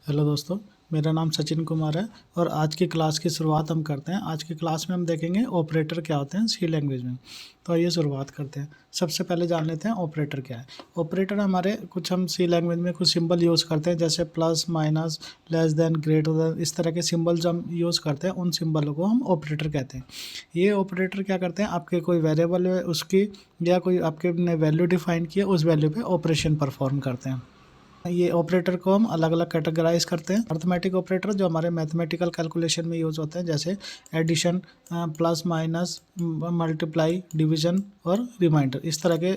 Hello दोस्तों, मेरा नाम सचिन कुमार है और आज की क्लास की शुरुआत हम करते हैं। आज की क्लास में हम देखेंगे ऑपरेटर क्या होते हैं सी लैंग्वेज में। तो आइए शुरुआत करते हैं। सबसे पहले जान लेते हैं ऑपरेटर क्या है। ऑपरेटर हमारे कुछ हम सी लैंग्वेज में कुछ सिंबल यूज़ करते हैं, जैसे plus, minus, less than, greater than, इस तरह के सिंबल जो हम यूज़ करते हैं उन सिंबलों को हम ऑपरेटर कहते हैं। ये ऑपरेटर क्या करते हैं, आपके कोई वेरिएबल है उसकी या कोई आपके ने वैल्यू डिफाइन की है, उस वैल्यू पर ऑपरेशन परफॉर्म करते हैं। ये ऑपरेटर को हम अलग अलग कैटेगराइज करते हैं। अर्थमेटिक ऑपरेटर जो हमारे मैथमेटिकल कैलकुलेशन में यूज होते हैं, जैसे addition, plus, minus, multiply, division और रिमाइंडर, इस तरह के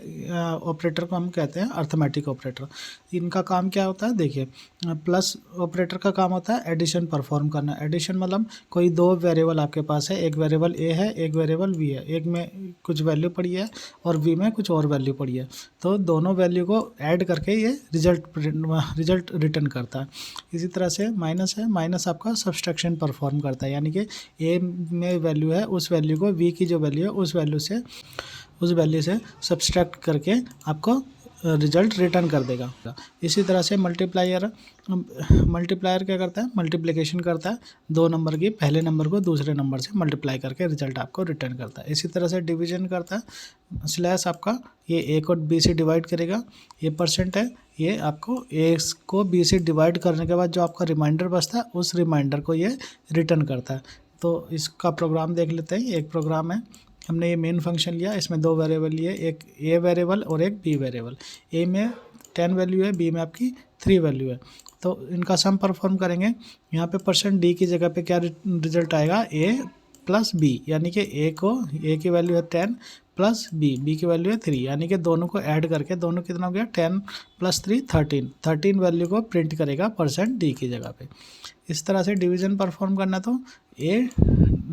ऑपरेटर को हम कहते हैं अर्थमेटिक ऑपरेटर। इनका काम क्या होता है, देखिए, प्लस ऑपरेटर का काम होता है एडिशन परफॉर्म करना। एडिशन मतलब कोई दो वेरिएबल आपके पास है, एक वेरिएबल ए है, एक वेरिएबल बी है, एक में कुछ वैल्यू पड़ी है और बी में कुछ और वैल्यू पड़ी है, तो दोनों वैल्यू को ऐड करके ये रिजल्ट रिटर्न करता है। इसी तरह से माइनस है, माइनस आपका सब्सट्रैक्शन परफॉर्म करता है, यानी कि ए में वैल्यू है, उस वैल्यू को बी की जो वैल्यू है उस वैल्यू से सब्सट्रैक्ट करके आपको रिजल्ट रिटर्न कर देगा। इसी तरह से मल्टीप्लायर क्या करता है, मल्टीप्लिकेशन करता है, दो नंबर की पहले नंबर को दूसरे नंबर से मल्टीप्लाई करके रिजल्ट आपको रिटर्न करता है। इसी तरह से डिवीजन करता है, स्लैश आपका ये ए को बी से डिवाइड करेगा, ये परसेंट है, ये आपको ए को बी से डिवाइड करने के बाद जो आपका रिमाइंडर बचता है उस रिमाइंडर को ये रिटर्न करता है। तो इसका प्रोग्राम देख लेते हैं। एक प्रोग्राम है, हमने ये मेन फंक्शन लिया, इसमें दो वेरिएबल लिए, एक ए वेरिएबल और एक बी वेरिएबल। ए में 10 वैल्यू है, बी में आपकी 3 वैल्यू है, तो इनका सम परफॉर्म करेंगे। यहाँ पे परसेंट डी की जगह पे क्या रिजल्ट आएगा, ए प्लस बी, यानी कि ए की वैल्यू है 10 प्लस बी की वैल्यू है 3, यानी कि दोनों को ऐड करके दोनों कितना हो गया, 10 प्लस 3 13 वैल्यू को प्रिंट करेगा परसेंट डी की जगह पे। इस तरह से डिवीजन परफॉर्म करना, तो ए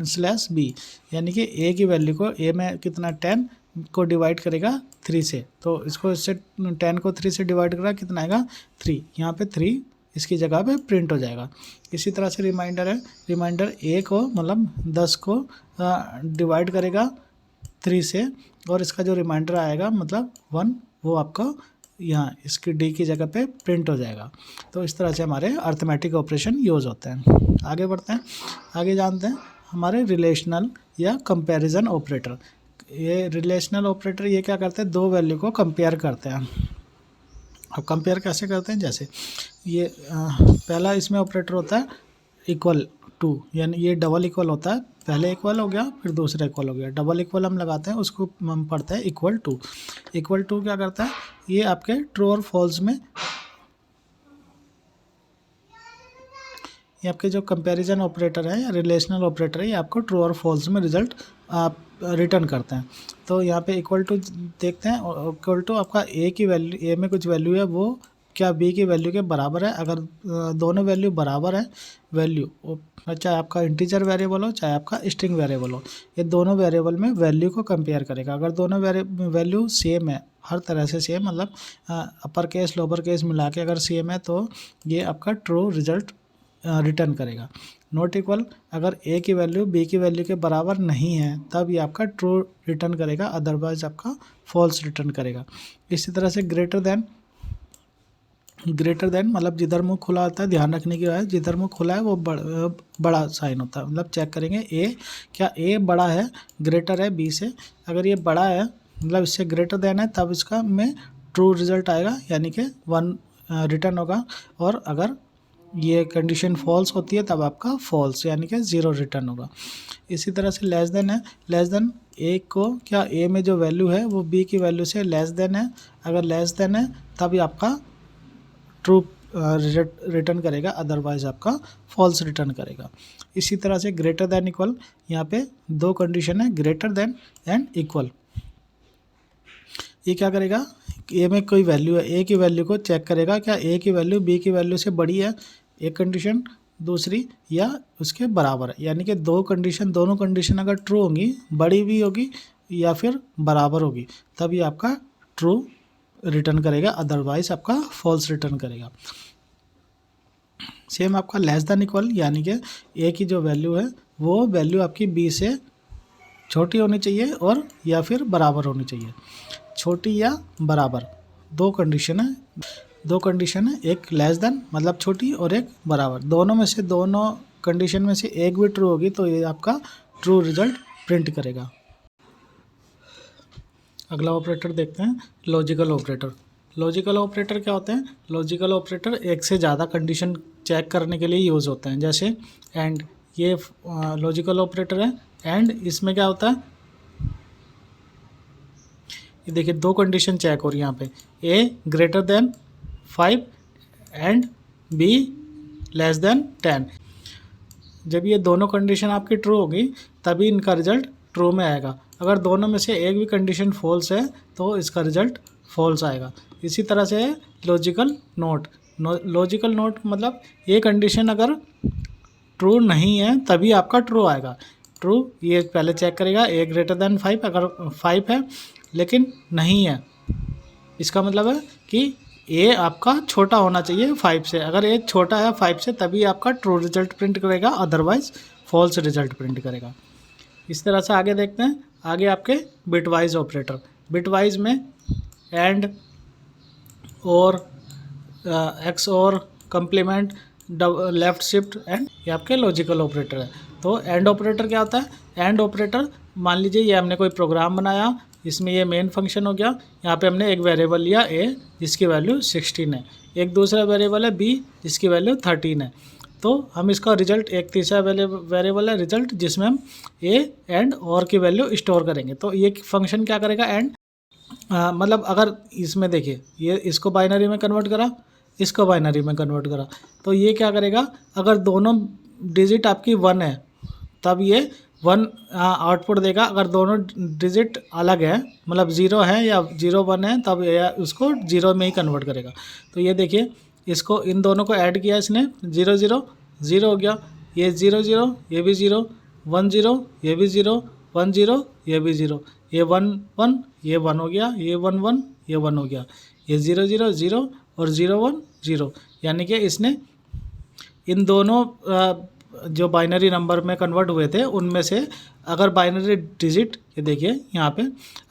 स्लैश बी, यानी कि ए की वैल्यू को ए में कितना 10 को डिवाइड करेगा 3 से, तो इसको इससे 10 को 3 से डिवाइड करेगा, कितना आएगा 3, यहाँ पे 3 इसकी जगह पे प्रिंट हो जाएगा। इसी तरह से रिमाइंडर है, रिमाइंडर ए को मतलब 10 को डिवाइड करेगा 3 से और इसका जो रिमाइंडर आएगा मतलब 1, वो आपका यहाँ इसकी डी की जगह पे प्रिंट हो जाएगा। तो इस तरह से हमारे अर्थमेटिक ऑपरेशन यूज़ होते हैं। आगे बढ़ते हैं, आगे जानते हैं हमारे रिलेशनल या कंपैरिजन ऑपरेटर। ये रिलेशनल ऑपरेटर ये क्या करते हैं, दो वैल्यू को कंपेयर करते हैं। अब कंपेयर कैसे करते हैं, जैसे ये पहला इसमें ऑपरेटर होता है इक्वल टू, यानी ये डबल इक्वल होता है, पहले इक्वल हो गया फिर दूसरा इक्वल हो गया, डबल इक्वल हम लगाते हैं, उसको हम पढ़ते हैं इक्वल टू। इक्वल टू क्या करता है, ये आपके ट्रू और फॉल्स में, ये आपके जो कंपैरिजन ऑपरेटर है या रिलेशनल ऑपरेटर है, ये आपको ट्रू और फॉल्स में रिजल्ट आप रिटर्न करते हैं। तो यहाँ पे इक्वल टू देखते हैं, इक्वल टू आपका ए की वैल्यू, ए में कुछ वैल्यू है, वो क्या बी की वैल्यू के बराबर है। अगर दोनों वैल्यू बराबर है, वैल्यू चाहे आपका इंटीजर वेरिएबल हो चाहे आपका स्ट्रिंग वेरिएबल हो, ये दोनों वेरिएबल में वैल्यू को कंपेयर करेगा। अगर दोनों वैल्यू सेम है, हर तरह से सेम, मतलब अपर केस लोअर केस मिला के अगर सेम है, तो ये आपका ट्रू रिजल्ट रिटर्न करेगा। नॉट इक्वल, अगर ए की वैल्यू बी की वैल्यू के बराबर नहीं है तब ये आपका ट्रू रिटर्न करेगा, अदरवाइज आपका फॉल्स रिटर्न करेगा। इसी तरह से ग्रेटर देन मतलब जिधर मुंह खुला होता है, ध्यान रखने की बात है, जिधर मुंह खुला है वो बड़ा साइन होता है, मतलब चेक करेंगे क्या ए बड़ा है, ग्रेटर है बी से। अगर ये बड़ा है मतलब इससे ग्रेटर देन है, तब इसका में ट्रू रिजल्ट आएगा, यानी कि 1 रिटर्न होगा। और अगर ये कंडीशन फॉल्स होती है तब आपका फॉल्स, यानी कि 0 रिटर्न होगा। इसी तरह से लेस देन है, लेस देन ए को क्या ए में जो वैल्यू है वो बी की वैल्यू से लेस देन है, अगर लेस देन है तब ये आपका ट्रू रिटर्न करेगा, अदरवाइज आपका फॉल्स रिटर्न करेगा। इसी तरह से ग्रेटर देन इक्वल, यहाँ पे दो कंडीशन है, ग्रेटर देन एंड इक्वल। ये क्या करेगा, ए में कोई वैल्यू है, ए की वैल्यू को चेक करेगा, क्या ए की वैल्यू बी की वैल्यू से बड़ी है, एक कंडीशन, दूसरी या उसके बराबर है, यानी कि दोनों कंडीशन अगर ट्रू होंगी, बड़ी भी होगी या फिर बराबर होगी, तब ये आपका ट्रू रिटर्न करेगा, अदरवाइज आपका फॉल्स रिटर्न करेगा। सेम आपका लेस देन इक्वल, यानी कि ए की जो वैल्यू है वो वैल्यू आपकी बी से छोटी होनी चाहिए और या फिर बराबर होनी चाहिए, छोटी या बराबर, दो कंडीशन है। दो कंडीशन है, एक लेस देन मतलब छोटी और एक बराबर, दोनों कंडीशन में से एक भी ट्रू होगी तो ये आपका ट्रू रिजल्ट प्रिंट करेगा। अगला ऑपरेटर देखते हैं, लॉजिकल ऑपरेटर। लॉजिकल ऑपरेटर क्या होते हैं? लॉजिकल ऑपरेटर एक से ज़्यादा कंडीशन चेक करने के लिए यूज़ होते हैं, जैसे एंड, ये लॉजिकल ऑपरेटर है। एंड इसमें क्या होता है, ये देखिए दो कंडीशन चेक हो रही है यहाँ पे, A greater than 5 and B less than 10। जब ये दोनों कंडीशन आपकी ट्रू होगी तभी इनका रिजल्ट ट्रू में आएगा। अगर दोनों में से एक भी कंडीशन फॉल्स है तो इसका रिजल्ट फॉल्स आएगा। इसी तरह से लॉजिकल नोट। लॉजिकल नोट मतलब ये कंडीशन अगर ट्रू नहीं है तभी आपका ट्रू आएगा। ट्रू ये पहले चेक करेगा, ए ग्रेटर देन 5, अगर 5 है लेकिन नहीं है, इसका मतलब है कि ए आपका छोटा होना चाहिए 5 से। अगर ए छोटा है 5 से तभी आपका ट्रू रिजल्ट प्रिंट करेगा, अदरवाइज फॉल्स रिजल्ट प्रिंट करेगा। इस तरह से आगे देखते हैं, आगे आपके बिटवाइज ऑपरेटर। बिटवाइज में एंड और एक्स और कंप्लीमेंट, लेफ्ट शिफ्ट एंड, ये आपके लॉजिकल ऑपरेटर है। तो एंड ऑपरेटर क्या होता है? एंड ऑपरेटर, मान लीजिए ये हमने कोई प्रोग्राम बनाया, इसमें ये मेन फंक्शन हो गया, यहाँ पे हमने एक वेरिएबल लिया ए जिसकी वैल्यू 16 है, एक दूसरा वेरिएबल है बी जिसकी वैल्यू 13 है। तो हम इसका रिजल्ट, एक तीसरा वेरिएबल है रिजल्ट जिसमें हम ए एंड और की वैल्यू स्टोर करेंगे। तो ये फंक्शन क्या करेगा? एंड मतलब अगर इसमें देखिए ये इसको बाइनरी में कन्वर्ट करा, इसको बाइनरी में कन्वर्ट करा, तो ये क्या करेगा? अगर दोनों डिजिट आपकी 1 है तब ये 1 आउटपुट देगा। अगर दोनों डिजिट अलग है मतलब 0 है या 0 1 है तब ये उसको 0 में ही कन्वर्ट करेगा। तो ये देखिए इसको, इन दोनों को ऐड किया इसने, 0 0 0 हो गया, ये 0 0 ये भी 0, 1 0 ये भी 0, 1 0 ये भी 0, ये 1 1 ये 1 हो गया, ये 1 1 ये 1 हो गया, ये 0 0 0 और 0 1 0। यानी कि इसने इन दोनों जो बाइनरी नंबर में कन्वर्ट हुए थे उनमें से अगर बाइनरी डिजिट, ये देखिए यहाँ पे,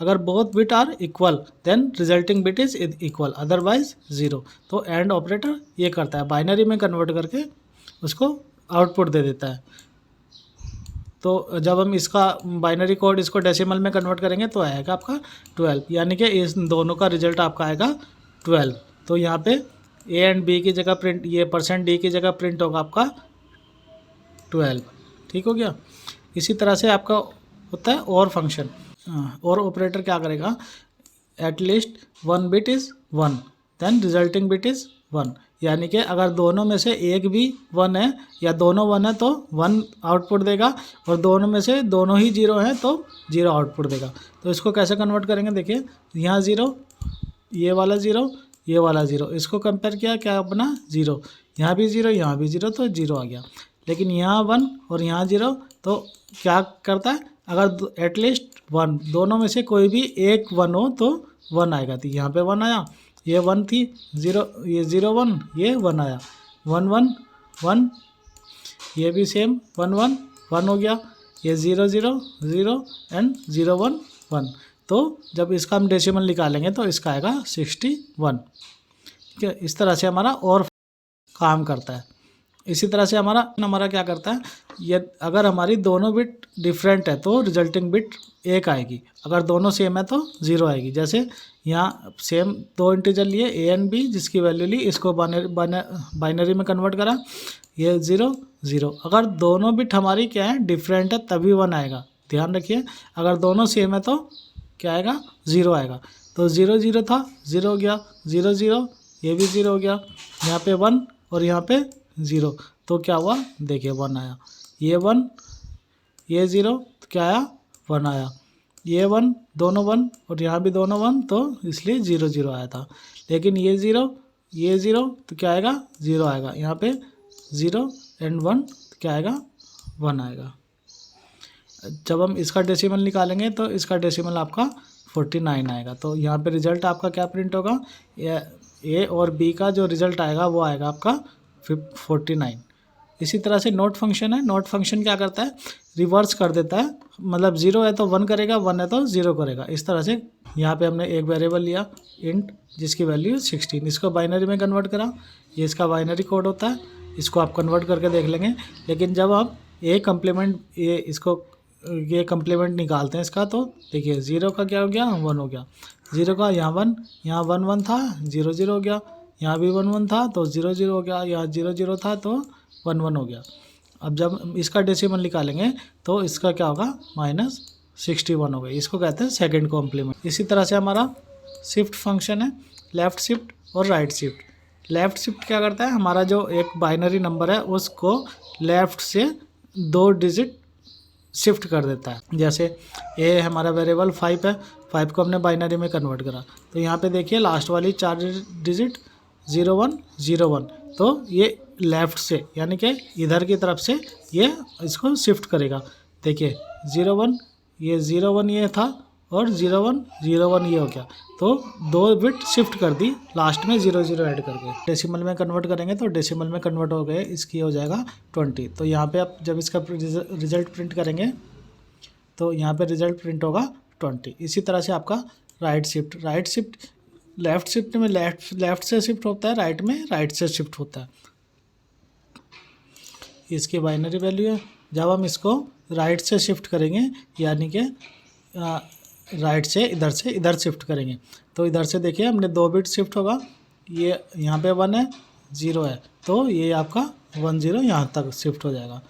अगर both bit are equal then resulting bit is equal, otherwise 0। तो एंड ऑपरेटर ये करता है, बाइनरी में कन्वर्ट करके उसको आउटपुट दे देता है। तो जब हम इसका बाइनरी कोड इसको डेसिमल में कन्वर्ट करेंगे तो आएगा आपका 12, यानी कि इस दोनों का रिजल्ट आपका आएगा 12। तो यहाँ पे ए एंड बी की जगह प्रिंट, ये %d की जगह प्रिंट होगा आपका 12। ठीक हो गया। इसी तरह से आपका होता है और फंक्शन। और ऑपरेटर क्या करेगा? At least 1 bit is 1 then resulting bit is 1। यानी कि अगर दोनों में से एक भी 1 है या दोनों 1 है तो 1 आउटपुट देगा, और दोनों में से दोनों ही 0 हैं तो 0 आउटपुट देगा। तो इसको कैसे कन्वर्ट करेंगे? देखिए यहाँ 0, ये वाला 0, ये वाला 0, इसको कंपेयर किया, क्या बना? 0। यहाँ भी 0, यहाँ भी 0, तो 0 आ गया। लेकिन यहाँ 1 और यहाँ 0, तो क्या करता है? अगर एटलीस्ट 1, दोनों में से कोई भी एक 1 हो तो 1 आएगा। तो यहाँ पे 1 आया, ये 1 थी, 0, ये 0 1, ये 1 आया, 1 1 1, ये भी सेम 1 1 1 हो गया, ये 0 0 0 एंड 0 1 1। तो जब इसका हम डेसिमल निकालेंगे तो इसका आएगा 61। ठीक है, इस तरह से हमारा और काम करता है। इसी तरह से हमारा क्या करता है? ये अगर हमारी दोनों बिट डिफरेंट है तो रिजल्टिंग बिट 1 आएगी, अगर दोनों सेम है तो 0 आएगी। जैसे यहाँ सेम 2 इंटीजर लिए ए एंड बी, जिसकी वैल्यू ली, इसको बाइनरी में कन्वर्ट करा, ये 0 0। अगर दोनों बिट हमारी क्या है? डिफरेंट है, तभी 1 आएगा। ध्यान रखिए, अगर दोनों सेम है तो क्या आएगा? 0 आएगा। तो 0 0 था, 0 हो गया, 0 0 ये भी 0 हो गया, यहाँ पे 1 और यहाँ पे 0, तो क्या हुआ? देखिए 1 आया, ये 1 ये 0, तो क्या आया? 1 आया, ये 1 दोनों 1 और यहाँ भी दोनों 1, तो इसलिए 0 0 आया था। लेकिन ये 0 ये 0, तो क्या आएगा? 0 आएगा। यहाँ पे 0 एंड 1, तो क्या आएगा? 1 आएगा। जब हम इसका डेसिमल निकालेंगे तो इसका डेसिमल आपका 49 आएगा। तो यहाँ पे रिजल्ट आपका क्या प्रिंट होगा? ए और बी का जो रिजल्ट आएगा वो आएगा आपका 49। इसी तरह से नोट फंक्शन है। नोट फंक्शन क्या करता है? रिवर्स कर देता है, मतलब 0 है तो 1 करेगा, 1 है तो 0 करेगा। इस तरह से यहाँ पे हमने एक वेरिएबल लिया इंट जिसकी वैल्यू 16, इसको बाइनरी में कन्वर्ट करा, ये इसका बाइनरी कोड होता है, इसको आप कन्वर्ट करके देख लेंगे। लेकिन जब आप ये कम्प्लीमेंट निकालते हैं इसका, तो देखिए 0 का क्या हो गया, 1 हो गया, 0 का यहाँ 1, यहाँ 1 1 था, 0 0 हो गया, यहाँ भी 1 1 था तो 0 0 हो गया, यहाँ 0 0 था तो 1 1 हो गया। अब जब इसका डेसिमल निकालेंगे तो इसका क्या होगा, -61 हो गई। इसको कहते हैं सेकंड कॉम्प्लीमेंट। इसी तरह से हमारा शिफ्ट फंक्शन है, लेफ़्ट शिफ्ट और राइट शिफ्ट। लेफ़्ट शिफ्ट क्या करता है, हमारा जो एक बाइनरी नंबर है उसको लेफ़्ट से 2 डिजिट शिफ्ट कर देता है। जैसे ए हमारा वेरिएबल 5 है, 5 को हमने बाइनरी में कन्वर्ट करा, तो यहाँ पे देखिए लास्ट वाली 4 डिजिट 0 1 0 1, तो ये लेफ़्ट से यानी कि इधर की तरफ से ये इसको शिफ्ट करेगा। देखिए 0 1 ये 0 1 ये था और 0 1 0 1 ये हो गया, तो 2 बिट शिफ्ट कर दी, लास्ट में 0 0 ऐड करके डेसिमल में कन्वर्ट करेंगे तो डेसिमल में कन्वर्ट हो गए, इसकी हो जाएगा 20। तो यहाँ पे आप जब इसका रिजल्ट प्रिंट करेंगे तो यहाँ पे रिजल्ट प्रिंट होगा 20। इसी तरह से आपका राइट शिफ्ट लेफ़्ट शिफ्ट में लेफ़्ट से शिफ्ट होता है, राइट में राइट से शिफ्ट होता है। इसकी बाइनरी वैल्यू है। जब हम इसको राइट से शिफ्ट करेंगे यानी कि राइट से इधर शिफ्ट करेंगे, तो इधर से देखिए हमने 2 बिट शिफ्ट होगा, ये यहाँ पे 1 है 0 है, तो ये आपका 1 0 यहाँ तक शिफ्ट हो जाएगा।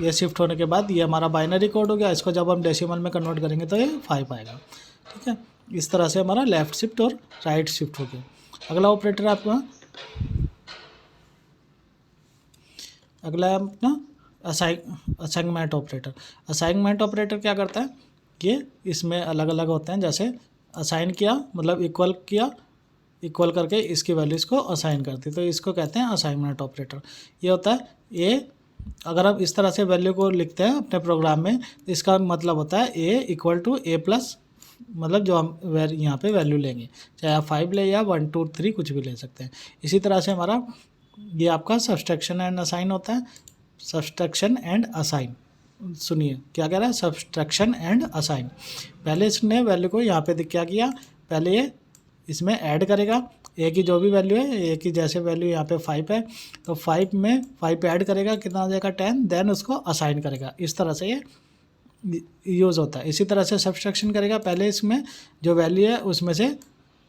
ये शिफ्ट होने के बाद ये हमारा बाइनरी कोड हो गया। इसको जब हम डेसिमल में कन्वर्ट करेंगे तो ये 5 आएगा। ठीक है, इस तरह से हमारा लेफ़्ट शिफ्ट और राइट शिफ्ट हो गया। अगला ऑपरेटर आपका है अपना असाइनमेंट ऑपरेटर। असाइनमेंट ऑपरेटर क्या करता है, ये इसमें अलग अलग होते हैं। जैसे असाइन किया मतलब इक्वल करके इसकी वैल्यू इसको असाइन करती, तो इसको कहते हैं असाइनमेंट ऑपरेटर। ये होता है ए, अगर आप इस तरह से वैल्यू को लिखते हैं अपने प्रोग्राम में, तो इसका मतलब होता है ए = A+, मतलब जो हम यहाँ पे वैल्यू लेंगे, चाहे आप 5 ले या 1 2 3 कुछ भी ले सकते हैं। इसी तरह से हमारा ये आपका सब्सट्रैक्शन एंड असाइन होता है। सब्सट्रैक्शन एंड असाइन, सुनिए क्या कह रहा है, सब्सट्रैक्शन एंड असाइन। पहले इसने वैल्यू को यहाँ पे क्या किया, पहले ये इसमें ऐड करेगा ए की जो भी वैल्यू है, ए की जैसे वैल्यू यहाँ पे 5 है तो 5 में 5 ऐड करेगा, कितना आ जाएगा 10, देन उसको असाइन करेगा। इस तरह से ये यूज़ होता है। इसी तरह से सब्सट्रैक्शन करेगा, पहले इसमें जो वैल्यू है उसमें से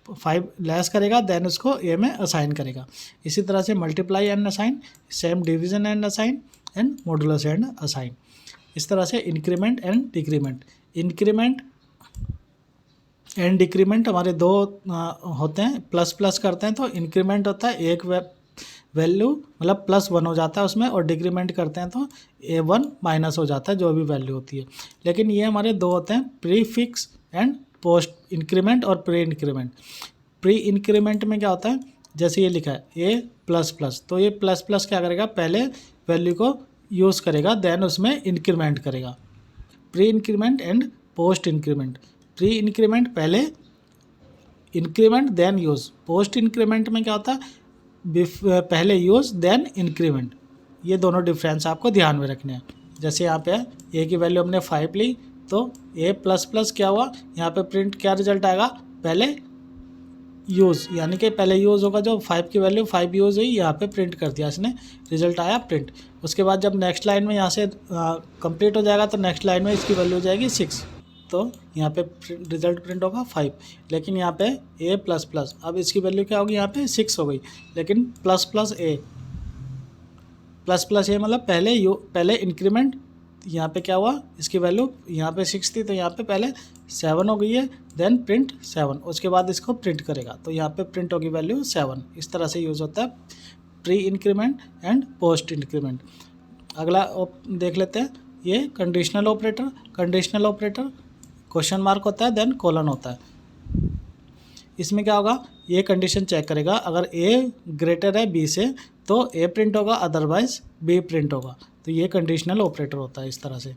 5 लेस करेगा, देन उसको ए में असाइन करेगा। इसी तरह से multiply and assign, same division and assign and modulus and assign. इस तरह से increment and decrement. Increment and decrement हमारे 2 होते हैं, प्लस करते हैं तो इंक्रीमेंट होता है एक वैल्यू मतलब +1 हो जाता है उसमें, और डिक्रीमेंट करते हैं तो A1 माइनस हो जाता है जो भी वैल्यू होती है। लेकिन ये हमारे 2 होते हैं, प्रीफिक्स एंड पोस्ट इंक्रीमेंट और प्री इंक्रीमेंट। प्री इंक्रीमेंट में क्या होता है, जैसे ये लिखा है A++, तो ये प्लस क्या करेगा, पहले वैल्यू को यूज़ करेगा, देन उसमें इंक्रीमेंट करेगा। Pre increment and post increment. Pre increment पहले increment then use. Post increment में क्या होता है, पहले यूज़ देन इंक्रीमेंट। ये दोनों डिफरेंस आपको ध्यान में रखने हैं। जैसे यहाँ पे ए की वैल्यू हमने 5 ली, तो A++ क्या हुआ, यहाँ पे प्रिंट क्या रिजल्ट आएगा, पहले यूज़, यानी कि पहले यूज़ होगा, जो 5 की वैल्यू 5 यूज़ हुई, यहाँ पे प्रिंट कर दिया इसने, रिजल्ट आया प्रिंट। उसके बाद जब नेक्स्ट लाइन में यहाँ से कंप्लीट हो जाएगा तो नेक्स्ट लाइन में इसकी वैल्यू हो जाएगी 6, तो यहाँ पे रिजल्ट प्रिंट होगा 5। लेकिन यहाँ पे A++, अब इसकी वैल्यू क्या होगी, यहाँ पे 6 हो गई, लेकिन ++A मतलब पहले इंक्रीमेंट, यहाँ पे क्या हुआ, इसकी वैल्यू यहाँ पे 6 थी तो यहाँ पे पहले 7 हो गई है, देन प्रिंट 7, उसके बाद इसको प्रिंट करेगा तो यहाँ पे प्रिंट होगी वैल्यू 7। इस तरह से यूज़ होता है pre increment and post increment. अगला देख लेते हैं, ये conditional operator. Conditional operator question mark होता है, देन कोलन होता है। इसमें क्या होगा, ये कंडीशन चेक करेगा, अगर A ग्रेटर है B से तो A प्रिंट होगा, अदरवाइज B प्रिंट होगा। तो ये कंडीशनल ऑपरेटर होता है। इस तरह से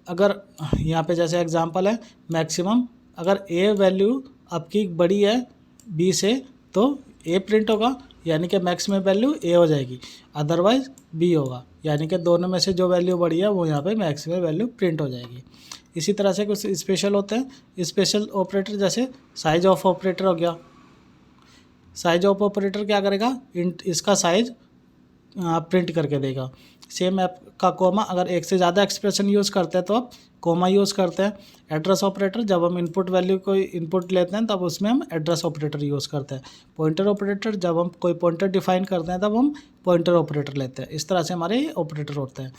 अगर यहाँ पे जैसे एग्जांपल है मैक्सिमम, अगर A वैल्यू आपकी बड़ी है B से तो A प्रिंट होगा, यानी कि मैक्स में वैल्यू ए हो जाएगी, अदरवाइज बी होगा, यानी कि दोनों में से जो वैल्यू बड़ी है वो यहाँ पे मैक्स में वैल्यू प्रिंट हो जाएगी। इसी तरह से कुछ स्पेशल होते हैं, स्पेशल ऑपरेटर जैसे साइज ऑफ ऑपरेटर हो गया। साइज ऑफ ऑपरेटर क्या करेगा, इसका साइज प्रिंट करके देगा। सेम ऐप का कोमा, अगर एक से ज़्यादा एक्सप्रेशन यूज़ करते हैं तो आप कोमा यूज़ करते हैं। एड्रेस ऑपरेटर, जब हम इनपुट वैल्यू कोई इनपुट लेते हैं तब उसमें हम एड्रेस ऑपरेटर यूज़ करते हैं। पॉइंटर ऑपरेटर, जब हम कोई पॉइंटर डिफाइन करते हैं तब हम पॉइंटर ऑपरेटर लेते हैं। इस तरह से हमारे ऑपरेटर होते हैं।